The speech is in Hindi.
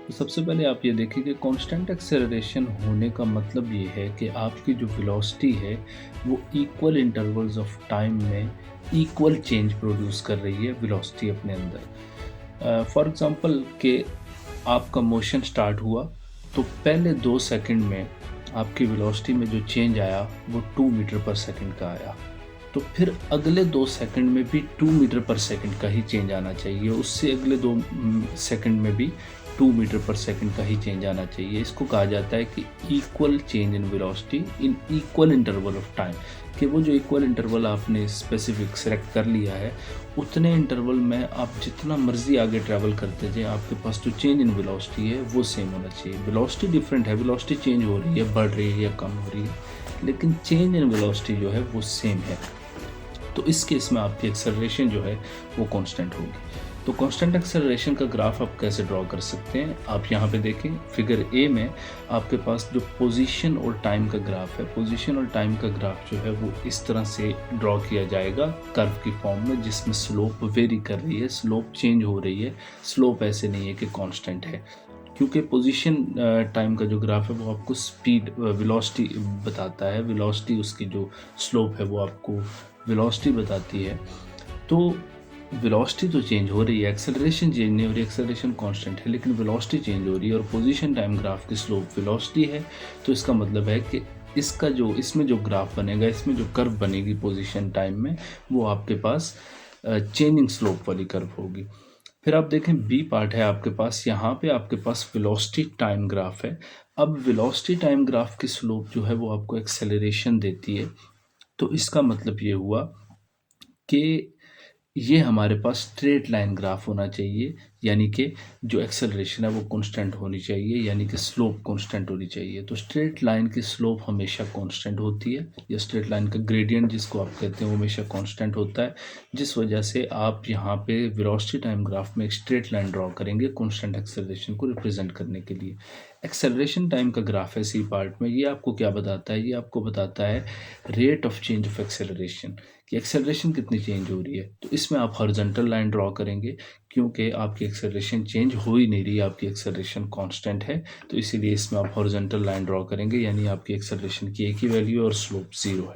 तो सबसे पहले आप ये देखिए कि कांस्टेंट एक्सेलरेशन होने का मतलब ये है कि आपकी जो वेलोसिटी है वो इक्वल इंटरवल्स ऑफ टाइम में इक्वल चेंज प्रोड्यूस कर रही है वेलोसिटी अपने अंदर। फॉर एग्जांपल कि आपका मोशन स्टार्ट हुआ तो पहले 2 सेकंड में आपकी वेलोसिटी में जो चेंज आया वो 2 मीटर पर सेकंड का आया। तो फिर अगले 2 सेकंड में भी 2 मीटर पर सेकंड का ही चेंज आना चाहिए, उससे अगले 2 सेकंड में भी 2 मीटर पर सेकंड का ही चेंज आना चाहिए। इसको कहा जाता है कि equal change in velocity in equal interval of time, कि वो जो इक्वल इंटरवल आपने स्पेसिफिक सेलेक्ट कर लिया है उतने इंटरवल में आप जितना मर्जी आगे ट्रैवल करते जाए आपके पास जो चेंज इन वेलोसिटी है वो सेम होना चाहिए। वेलोसिटी डिफरेंट है, वेलोसिटी चेंज हो रही है, बढ़ रही है या कम हो रही है, लेकिन चेंज इन वेलोसिटी जो है वो सेम है। तो इस केस में आपकी एक्सेलरेशन जो है वो कांस्टेंट होगी। तो कांस्टेंट एक्सेलरेशन का ग्राफ आप कैसे ड्रॉ कर सकते हैं, आप यहाँ पे देखें फिगर ए में आपके पास जो पोजीशन और टाइम का ग्राफ है, पोजीशन और टाइम का ग्राफ जो है वो इस तरह से ड्रॉ किया जाएगा कर्व की फॉर्म में, जिसमें स्लोप वेरी कर रही है, स्लोप चेंज हो रही है। स्लोप ऐसे नहीं है कि कांस्टेंट है, क्योंकि पोजीशन टाइम का जो ग्राफ है वो आपको स्पीड वेलोसिटी बताता है, वेलोसिटी उसकी जो स्लोप है वो आपको वेलोसिटी बताती है। तो वेलोसिटी तो चेंज हो रही है, एक्सेलरेशन चेंज नहीं हो रही, एक्सेलरेशन कांस्टेंट है, लेकिन वेलोसिटी चेंज हो रही है और पोजीशन टाइम ग्राफ की स्लोप वेलोसिटी है। तो इसका मतलब है कि इसमें जो ग्राफ बनेगा, इसमें जो कर्व बनेगी पोजीशन टाइम में, वो आपके पास चेंजिंग स्लोप वाली कर्व होगी। फिर आप देखें बी पार्ट है आपके पास, यहाँ पे आपके पास वेलोसिटी टाइम ग्राफ है। अब वेलोसिटी टाइम ग्राफ की स्लोप जो है वो आपको एक्सेलरेशन देती है। तो इसका मतलब ये हुआ कि ये हमारे पास स्ट्रेट लाइन ग्राफ होना चाहिए, यानी कि जो एक्सेलरेशन है वो कांस्टेंट होनी चाहिए, यानी कि स्लोप कांस्टेंट होनी चाहिए। तो स्ट्रेट लाइन की स्लोप हमेशा कांस्टेंट होती है, या स्ट्रेट लाइन का ग्रेडियंट जिसको आप कहते हैं वो हमेशा कांस्टेंट होता है, जिस वजह से आप यहाँ पे वेलोसिटी टाइम ग्राफ में एक स्ट्रेट लाइन ड्रॉ करेंगे कांस्टेंट एक्सेलरेशन को रिप्रेजेंट करने के लिए। एक्सेलरेशन टाइम का ग्राफ है सी पार्ट में, ये आपको क्या बताता है, ये आपको बताता है rate of change of acceleration, कि एक्सेलरेशन कितनी चेंज हो रही है। तो इसमें आप हॉरिजॉन्टल लाइन ड्रॉ करेंगे, क्योंकि आपकी एक्सेलरेशन चेंज हो ही नहीं रही, आपकी एक्सेलरेशन कांस्टेंट है। तो इसीलिए इसमें आप हॉरिजॉन्टल लाइन ड्रॉ करेंगे, यानी आपकी एक्सेलरेशन की एक ही वैल्यू और स्लोप 0 है।